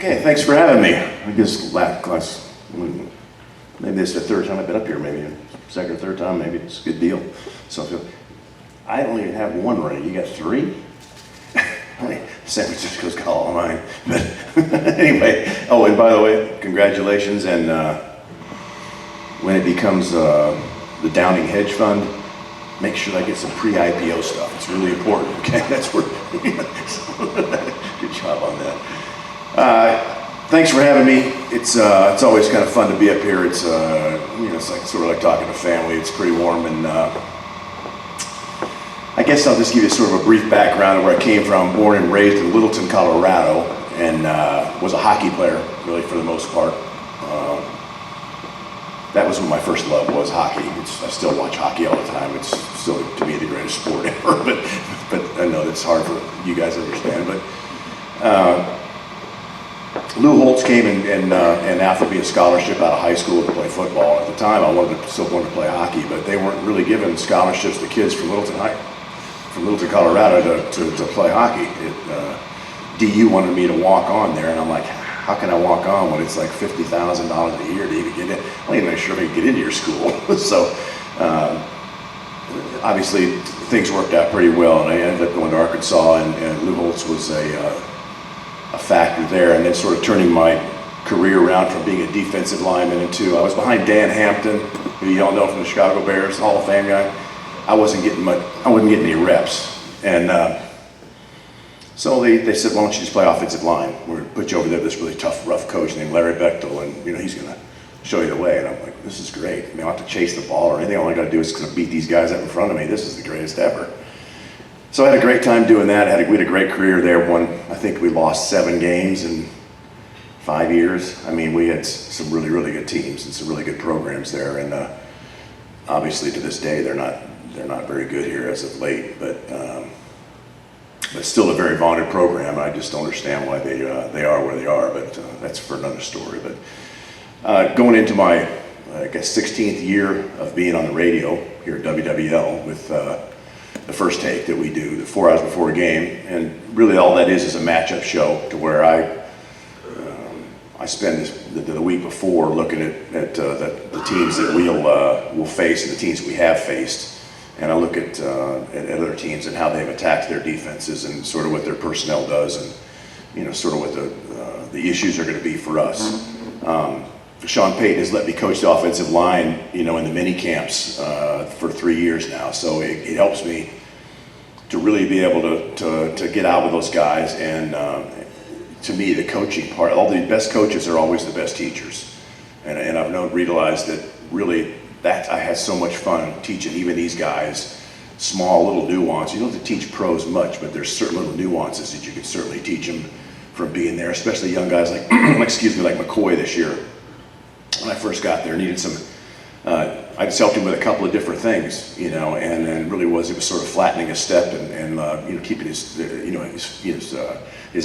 Okay, thanks for having me. I guess last class, maybe this is the third time I've been up here, maybe second or third time, maybe it's a good deal. So I don't even have one ring. You got three? San Francisco's got all of mine. But anyway, oh, and by the way, congratulations. And when it becomes the Downing Hedge Fund, make sure I get some pre-IPO stuff. It's really important, okay? That's where, good job on that. Thanks for having me. It's always kind of fun to be up here. It's it's like sort of like talking to family. It's pretty warm, and I guess I'll just give you sort of a brief background of where I came from. Born and raised in Littleton, Colorado, and was a hockey player, really, for the most part. That was what my first love was, hockey. I still watch hockey all the time. It's still, to me, the greatest sport ever, but I know that's hard for you guys to understand. But Lou Holtz came and offered me a scholarship out of high school to play football. At the time, I still wanted to play hockey, but they weren't really giving scholarships to kids from Littleton, Colorado to play hockey. DU wanted me to walk on there, and I'm like, how can I walk on when it's like $50,000 a year to even get in? I'm not even sure if I can get into your school. So obviously things worked out pretty well, and I ended up going to Arkansas, and Lou Holtz was a factor there, and then sort of turning my career around from being a defensive lineman into, I was behind Dan Hampton, who you all know from the Chicago Bears, Hall of Fame guy. I wasn't getting any reps, and so they said, why don't you just play offensive line? We're going to put you over there with this really tough, rough coach named Larry Bechtel, and he's going to show you the way. And I'm like, this is great. I mean, I don't have to chase the ball or anything. All I got to do is kind of beat these guys up in front of me. This is the greatest ever. So I had a great time doing that. We had a great career there. I think we lost 7 games in 5 years. I mean, we had some really, really good teams and some really good programs there. And obviously, to this day, they're not very good here as of late. But still a very vaunted program. I just don't understand why they are where they are. But that's for another story. But going into my, I guess, 16th year of being on the radio here at WWL with the First Take that we do, the 4 hours before a game, and really all that is a matchup show to where I spend the week before looking at the teams that we'll face and the teams that we have faced, and I look at other teams and how they've attacked their defenses and sort of what their personnel does, and sort of what the issues are going to be for us. Sean Payton has let me coach the offensive line, in the mini camps for 3 years now. So it helps me to really be able to get out with those guys. And to me, the coaching part, all the best coaches are always the best teachers. And I've realized that really I had so much fun teaching even these guys small little nuances. You don't have to teach pros much, but there's certain little nuances that you can certainly teach them from being there, especially young guys like like McCoy this year. When I first got there, needed some, I just helped him with a couple of different things, and then really it was sort of flattening his step and keeping his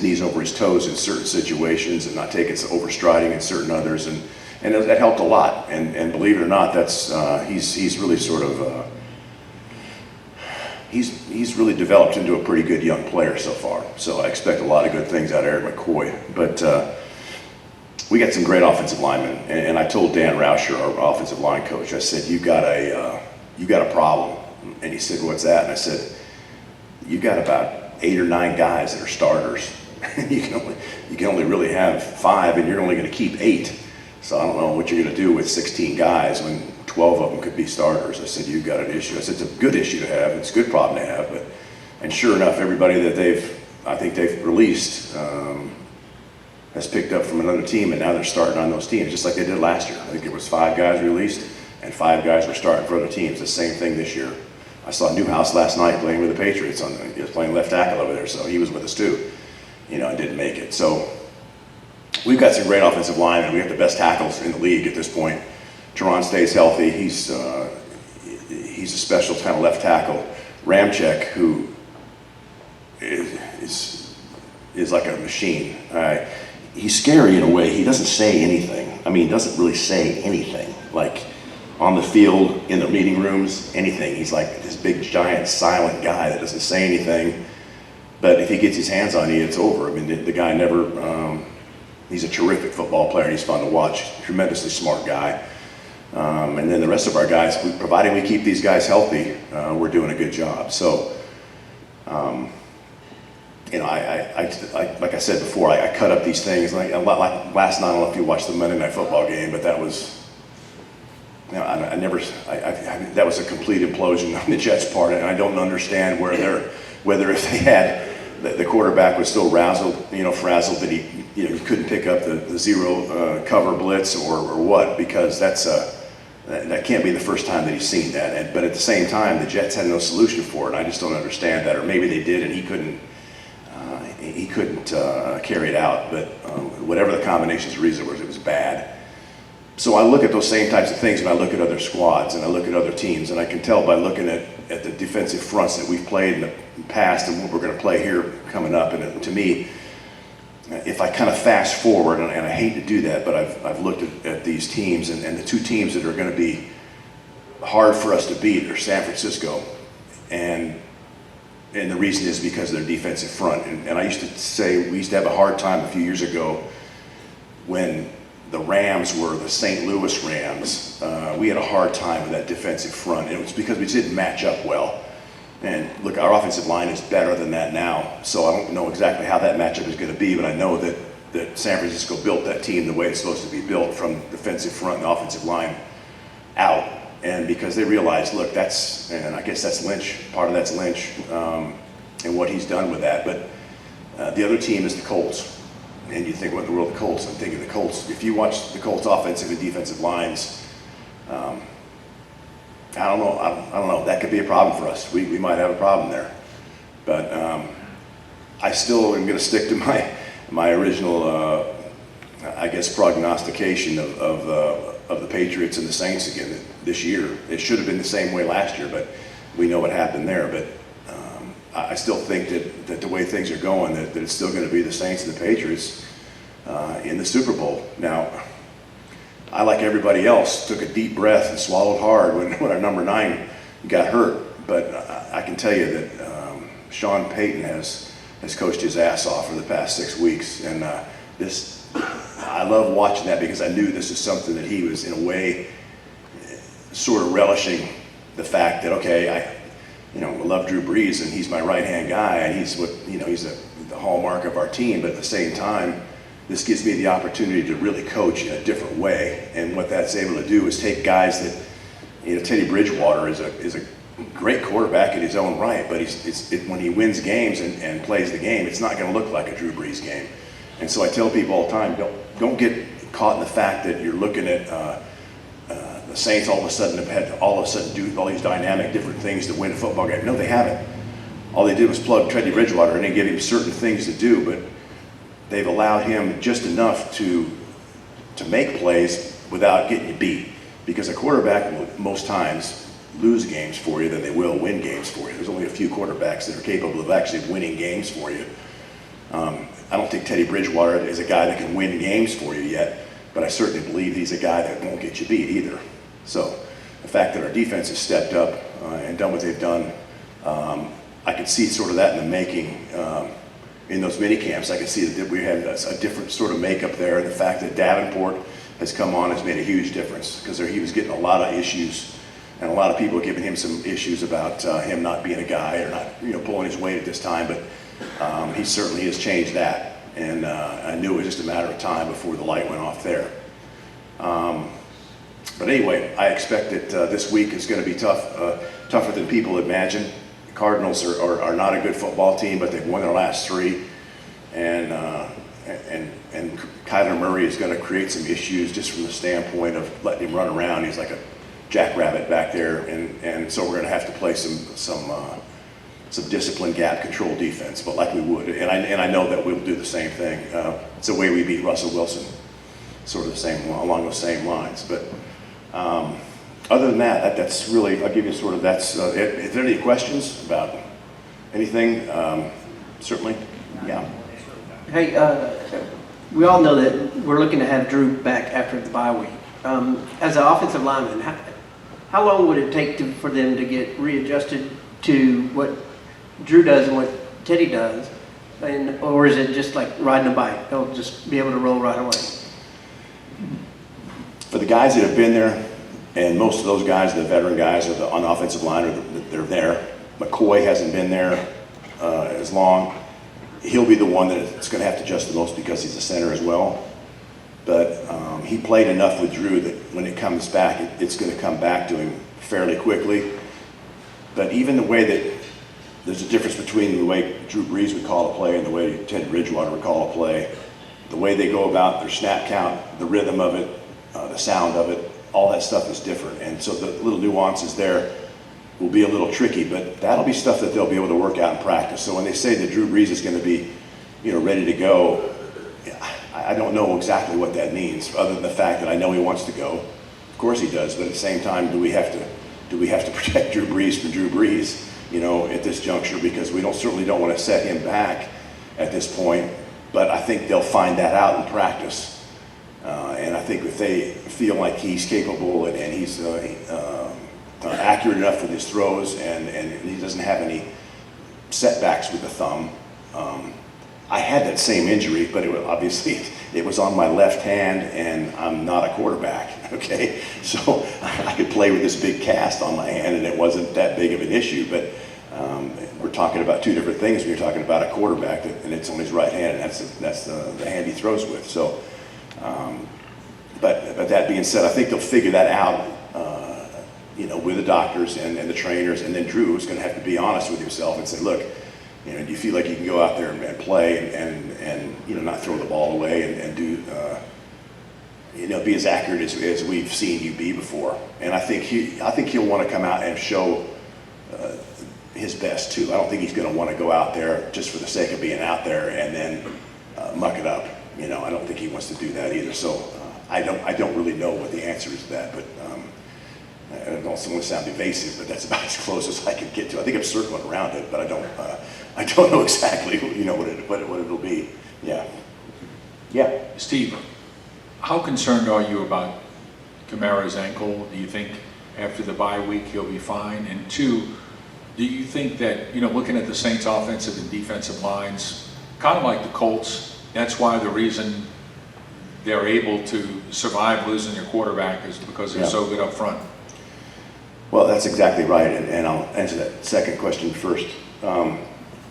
knees over his toes in certain situations and not taking overstriding in certain others, and that helped a lot. And believe it or not, that's he's really sort of he's really developed into a pretty good young player so far. So I expect a lot of good things out of Eric McCoy, but. We got some great offensive linemen, and I told Dan Rauscher, our offensive line coach, I said, you got a problem. And he said, what's that? And I said, you got about 8 or 9 guys that are starters. you can only really have 5, and you're only going to keep 8. So I don't know what you're going to do with 16 guys when 12 of them could be starters. I said, you've got an issue. I said, it's a good issue to have. It's a good problem to have. And sure enough, everybody that I think they've released has picked up from another team, and now they're starting on those teams, just like they did last year. I think it was 5 guys released, and 5 guys were starting for other teams. The same thing this year. I saw Newhouse last night playing with the Patriots. He was playing left tackle over there, so he was with us too. And didn't make it. So we've got some great offensive linemen. We have the best tackles in the league at this point. Teron stays healthy. He's a special kind of left tackle. Ramczyk, who is like a machine. He's scary in a way. He doesn't say anything. I mean, he doesn't really say anything. Like on the field, in the meeting rooms, anything. He's like this big, giant, silent guy that doesn't say anything. But if he gets his hands on you, it's over. I mean, the guy never He's a terrific football player. He's fun to watch. Tremendously smart guy. And then the rest of our guys, providing we keep these guys healthy, we're doing a good job. So, you know, like I said before, I cut up these things. Like last night, I don't know if you watched the Monday Night Football game, but that was, you know, that was a complete implosion on the Jets' part, and I don't understand whether if they had the quarterback was still frazzled that he couldn't pick up the zero cover blitz or what, because that can't be the first time that he's seen that. But at the same time, the Jets had no solution for it. And I just don't understand that, or maybe they did and he couldn't carry it out. But whatever the combinations of reason was, it was bad. So I look at those same types of things when I look at other squads and I look at other teams, and I can tell by looking at the defensive fronts that we've played in the past and what we're going to play here coming up. And to me, if I kind of fast forward, and I hate to do that, but I've looked at these teams, and the two teams that are going to be hard for us to beat are San Francisco, and the reason is because of their defensive front. And I used to say we used to have a hard time a few years ago when the Rams were the St. Louis Rams. We had a hard time with that defensive front, and it was because we didn't match up well. And look, our offensive line is better than that now, so I don't know exactly how that matchup is going to be, but I know that San Francisco built that team the way it's supposed to be built, from defensive front and offensive line out. And because they realized, look, and I guess that's Lynch, part of that's Lynch, and what he's done with that. But the other team is the Colts. And you think, what in the world, the Colts? I'm thinking the Colts. If you watch the Colts offensive and defensive lines, I don't know. That could be a problem for us. We might have a problem there. But I still am going to stick to my original, I guess, prognostication of the Patriots and the Saints again this year. It should have been the same way last year, but we know what happened there. But I still think that the way things are going, that it's still going to be the Saints and the Patriots in the Super Bowl. Now, I, like everybody else, took a deep breath and swallowed hard when our number 9 got hurt. But I can tell you that Sean Payton has coached his ass off for the past 6 weeks, and I love watching that, because I knew this is something that he was, in a way, sort of relishing the fact that, okay, I love Drew Brees, and he's my right-hand guy, and he's the hallmark of our team. But at the same time, this gives me the opportunity to really coach in a different way. And what that's able to do is take guys that, Teddy Bridgewater is a great quarterback in his own right, but when he wins games and plays the game, it's not going to look like a Drew Brees game. And so I tell people all the time, don't get caught in the fact that you're looking at the Saints all of a sudden have had to do all these dynamic different things to win a football game. No, they haven't. All they did was plug Teddy Bridgewater and they give him certain things to do, but they've allowed him just enough to make plays without getting you beat. Because a quarterback will most times lose games for you than they will win games for you. There's only a few quarterbacks that are capable of actually winning games for you. I don't think Teddy Bridgewater is a guy that can win games for you yet, but I certainly believe he's a guy that won't get you beat either. So the fact that our defense has stepped up and done what they've done, I could see sort of that in the making. In those mini camps, I could see that we had a different sort of makeup there. The fact that Davenport has come on has made a huge difference, because he was getting a lot of issues, and a lot of people giving him some issues about him not being a guy or not, pulling his weight at this time. But he certainly has changed that, and I knew it was just a matter of time before the light went off there. But anyway, I expect that this week is going to be tougher than people imagine. The Cardinals are not a good football team, but they've won their last 3, and Kyler Murray is going to create some issues just from the standpoint of letting him run around. He's like a jackrabbit back there, and so we're going to have to play some discipline, gap control defense, but like we would, and I know that we'll do the same thing. It's the way we beat Russell Wilson, sort of along those same lines. But other than that, that's really, I'll give you sort of that's. If there are any questions about anything, certainly, yeah. Hey, we all know that we're looking to have Drew back after the bye week. As an offensive lineman, how long would it take for them to get readjusted to what Drew does and what Teddy does? or is it just like riding a bike? They'll just be able to roll right away? For the guys that have been there, and most of those guys, the veteran guys, are on the offensive line, they're there. McCoy hasn't been there as long. He'll be the one that's going to have to adjust the most because he's a center as well. But he played enough with Drew that when it comes back, it's going to come back to him fairly quickly. But even the way that there's a difference between the way Drew Brees would call a play and the way Ted Bridgewater would call a play, the way they go about their snap count, the rhythm of it, the sound of it, all that stuff is different. And so the little nuances there will be a little tricky, but that'll be stuff that they'll be able to work out in practice. So when they say that Drew Brees is going to be, ready to go, I don't know exactly what that means, other than the fact that I know he wants to go. Of course he does, but at the same time, do we have to protect Drew Brees from Drew Brees, at this juncture? Because we certainly don't want to set him back at this point. But I think they'll find that out in practice. And I think if they feel like he's capable and he's accurate enough with his throws and he doesn't have any setbacks with the thumb. I had that same injury, but it was on my left hand, and I'm not a quarterback, okay? So I could play with this big cast on my hand, and it wasn't that big of an issue, but we're talking about two different things when you're talking about a quarterback, and it's on his right hand, and that's the hand he throws with. So, but that being said, I think they'll figure that out, with the doctors and the trainers, and then Drew is going to have to be honest with himself and say, look, do you feel like you can go out there and play and not throw the ball away and do, be as accurate as we've seen you be before? And I think he'll want to come out and show his best too. I don't think he's going to want to go out there just for the sake of being out there and then muck it up. I don't think he wants to do that either. So I don't really know what the answer is to that, but I don't want to sound evasive, but that's about as close as I could get to. I think I'm circling around it, but I don't know exactly what it'll be. Yeah. Steve, how concerned are you about Kamara's ankle? Do you think after the bye week he'll be fine? And two, do you think that, looking at the Saints' offensive and defensive lines, kind of like the Colts, that's why the reason they're able to survive losing their quarterback is because they're so good up front? Well, that's exactly right, and I'll answer that second question first.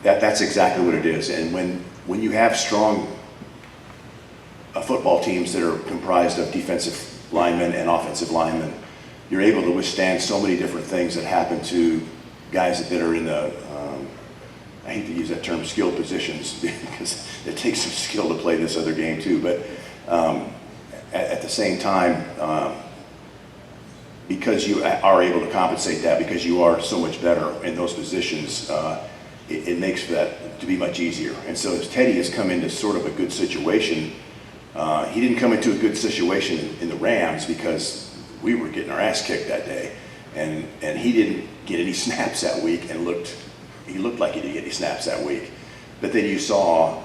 That's exactly what it is. And when you have strong football teams that are comprised of defensive linemen and offensive linemen, you're able to withstand so many different things that happen to guys that are in the, I hate to use that term, skilled positions, because it takes some skill to play this other game too. But at the same time, because you are able to compensate that, because you are so much better in those positions, it makes for that to be much easier. And so as Teddy has come into sort of a good situation, he didn't come into a good situation in the Rams because we were getting our ass kicked that day. And he didn't get any snaps that week, and he looked like he didn't get any snaps that week. But then you saw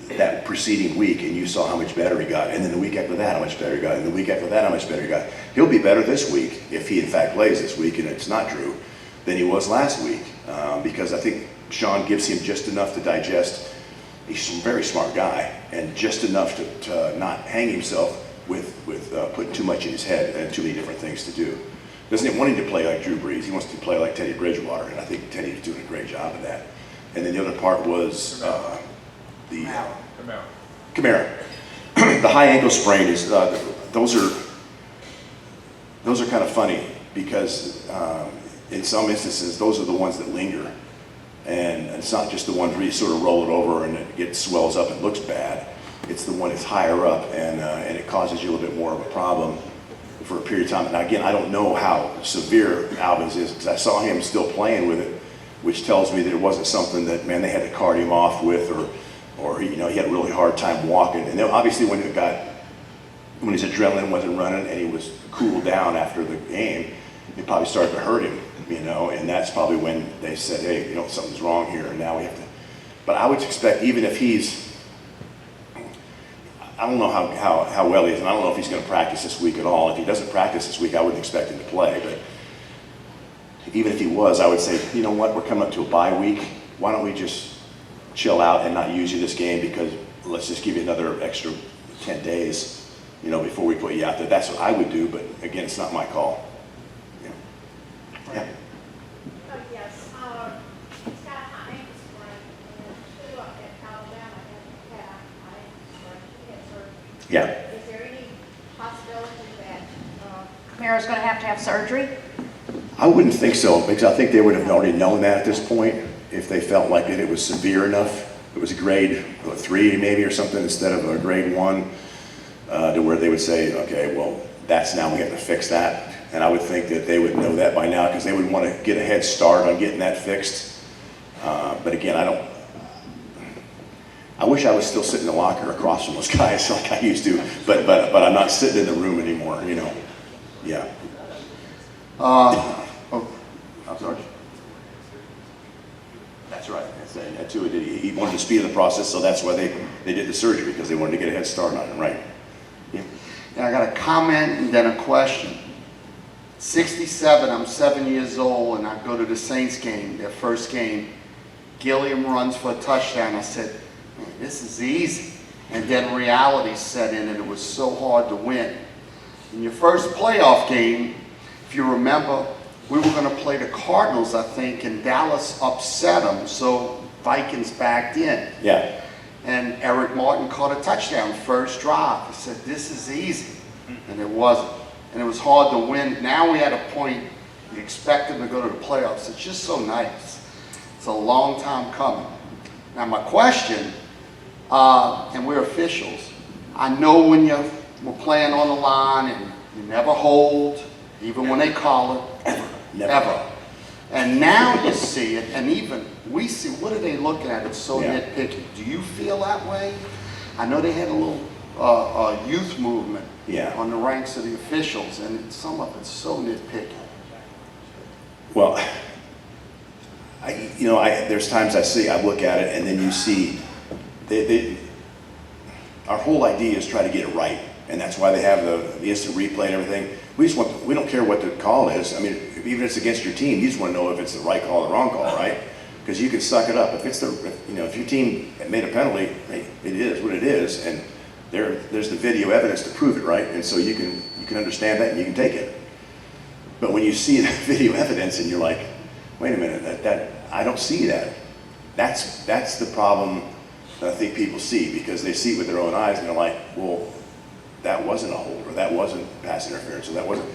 that preceding week, and you saw how much better he got, and then the week after that how much better he got, and the week after that how much better he got. He'll be better this week, if he in fact plays this week, and it's not Drew, than he was last week, because I think Sean gives him just enough to digest. He's a very smart guy, and just enough to not hang himself with putting too much in his head and too many different things to do. Doesn't want him to play like Drew Brees. He wants to play like Teddy Bridgewater, and I think Teddy's doing a great job of that. And then the other part was Kamara. The high ankle sprain is those are kind of funny because in some instances those are the ones that linger, and it's not just the ones where you sort of roll it over and it swells up and looks bad. It's the one that's higher up, and it causes you a little bit more of a problem for a period of time. And again, I don't know how severe Alvin's is because I saw him still playing with it, which tells me that it wasn't something that, man, they had to cart him off with, or he had a really hard time walking. And then obviously when his adrenaline wasn't running and he was cooled down after the game, it probably started to hurt him, and that's probably when they said, hey, something's wrong here, and now we have to. But I would expect, even if I don't know how well he is, and I don't know if he's going to practice this week at all. If he doesn't practice this week, I wouldn't expect him to play. But even if he was, I would say, you know what, we're coming up to a bye week. Why don't we just chill out and not use you this game because let's just give you another extra 10 days, you know, before we put you out there. That's what I would do, but again, it's not my call. Yeah. Yeah. Yes, Scott Hines, right, and two up at Alabama had surgery. Yeah. Is there any possibility that Camara's going to have surgery? I wouldn't think so, because I think they would have already known that at this point if they felt like it was severe enough. It was a grade 3 maybe or something instead of a grade 1, to where they would say, okay, well, that's now we have to fix that. And I would think that they would know that by now because they would want to get a head start on getting that fixed. But again, I wish I was still sitting in the locker across from those guys like I used to, but I'm not sitting in the room anymore, you know. Yeah. I'm sorry. That's right. That's who it did. He wanted to speed the process, so that's why they did the surgery, because they wanted to get a head start on it, right? Yeah. Yeah, I got a comment and then a question. 67, I'm 7 years old, and I go to the Saints game, their first game. Gilliam runs for a touchdown. I said, man, this is easy. And then reality set in, and it was so hard to win. In your first playoff game, if you remember, we were going to play the Cardinals, I think, and Dallas upset them, so Vikings backed in. Yeah. And Eric Martin caught a touchdown first drive. I said, this is easy. And it wasn't. And it was hard to win. Now we had a point, you expect them to go to the playoffs. It's just so nice. It's a long time coming. Now my question, and we're officials, I know when we're playing on the line and you never hold, even when they call it, Never. ever. And now you see it, and even we see, what are they looking at? It's so Yeah. nitpicky. Do you feel that way? I know they had a little youth movement on the ranks of the officials, and some of it's so nitpicky. Well, there's times I look at it, and then you see, our whole idea is try to get it right, and that's why they have the instant replay and everything. We don't care what the call is. I mean, even if it's against your team, you just want to know if it's the right call or the wrong call, right? Because you can suck it up. If your team made a penalty, hey, it is what it is, and there's the video evidence to prove it, right? And so you can understand that and you can take it. But when you see the video evidence and you're like, wait a minute, that I don't see that. That's the problem that I think people see, because they see it with their own eyes and they're like, well, that wasn't a hold, or that wasn't pass interference, or that wasn't,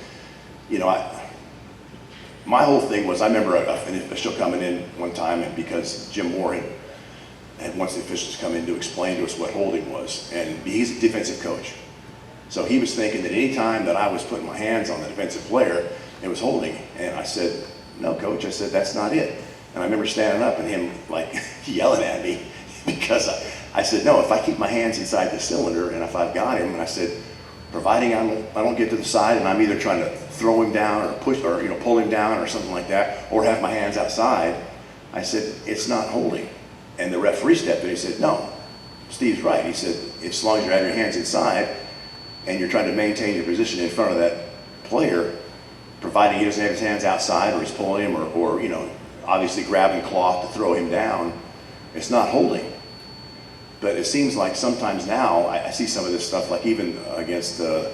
my whole thing was, I remember an official coming in one time, and because Jim Moore had once the officials come in to explain to us what holding was, and he's a defensive coach. So he was thinking that any time that I was putting my hands on the defensive player, it was holding. And I said, no, coach, I said, that's not it. And I remember standing up and him like yelling at me because I said, no, if I keep my hands inside the cylinder and if I've got him, and I said, providing I don't get to the side and I'm either trying to throw him down or push or pull him down or something like that, or have my hands outside, I said, it's not holding. And the referee stepped in and he said, no, Steve's right. He said, as long as you have your hands inside and you're trying to maintain your position in front of that player, providing he doesn't have his hands outside or he's pulling him or obviously grabbing cloth to throw him down, it's not holding. But it seems like sometimes now I see some of this stuff, like even against the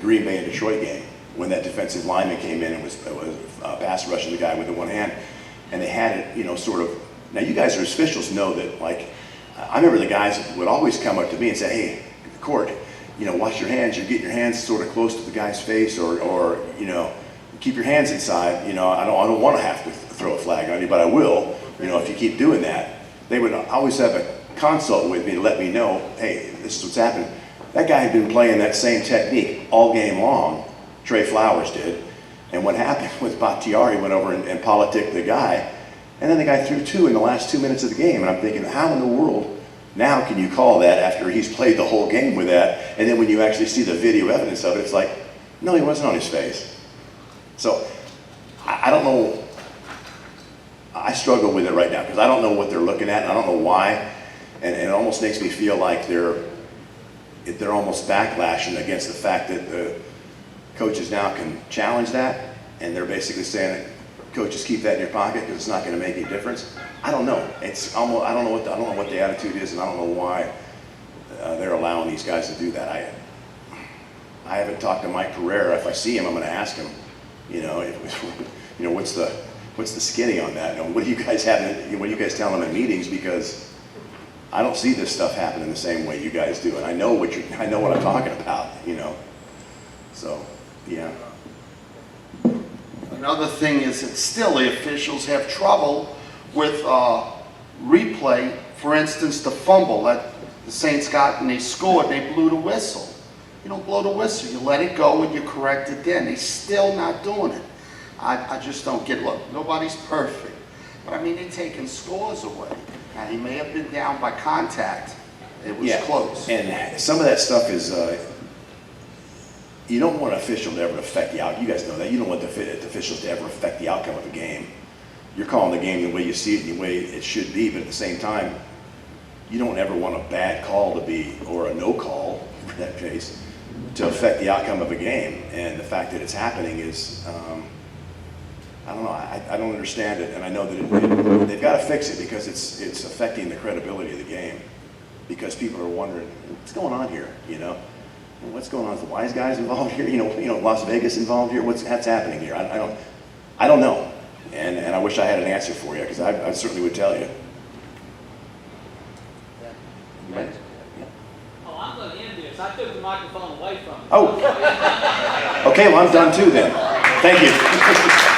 Green Bay and Detroit game, when that defensive lineman came in and was pass rushing the guy with the one hand, and they had it, sort of. Now you guys as officials know that, like, I remember the guys would always come up to me and say, hey, Korte, wash your hands. You're getting your hands sort of close to the guy's face, or keep your hands inside. I don't want to have to throw a flag on you, but I will. If you keep doing that. They would always have a consult with me to let me know, hey, this is what's happening. That guy had been playing that same technique all game long. Trey Flowers did. And what happened with Bakhtiari went over and politicked the guy. And then the guy threw 2 in the last 2 minutes of the game. And I'm thinking, how in the world now can you call that after he's played the whole game with that? And then when you actually see the video evidence of it, it's like, no, he wasn't on his face. So I don't know. I struggle with it right now because I don't know what they're looking at and I don't know why. And it almost makes me feel like they're almost backlashing against the fact that the coaches now can challenge that. And they're basically saying, coaches, keep that in your pocket because it's not going to make any difference. I don't know. It's almost, I don't know what the attitude is, and I don't know why they're allowing these guys to do that. I haven't talked to Mike Pereira. If I see him, I'm going to ask him, what's the skinny on that? And what do you guys tell them in meetings? Because I don't see this stuff happening the same way you guys do, and I know what I'm talking about. So yeah. Another thing is that still the officials have trouble with replay. For instance, the fumble that the Saints got and they scored, they blew the whistle. You don't blow the whistle, you let it go and you correct it then. They're still not doing it. I just don't get it. Look, nobody's perfect. But I mean, they're taking scores away. Now, he may have been down by contact. It was close. And some of that stuff is, you don't want an official to ever affect the outcome. You guys know that. You don't want the officials to ever affect the outcome of a game. You're calling the game the way you see it, the way it should be, but at the same time, you don't ever want a bad call to be, or a no call, for that case, to affect the outcome of a game. And the fact that it's happening is, I don't know, I don't understand it, and I know that they've got to fix it because it's affecting the credibility of the game. Because people are wondering, what's going on here, What's going on? Is the wise guys involved here? Las Vegas involved here? What's happening here? I don't know, and I wish I had an answer for you because I certainly would tell you. Right? Oh, I'm going to end this. I took the microphone away from you. Oh, okay. Well, I'm done too then. Thank you.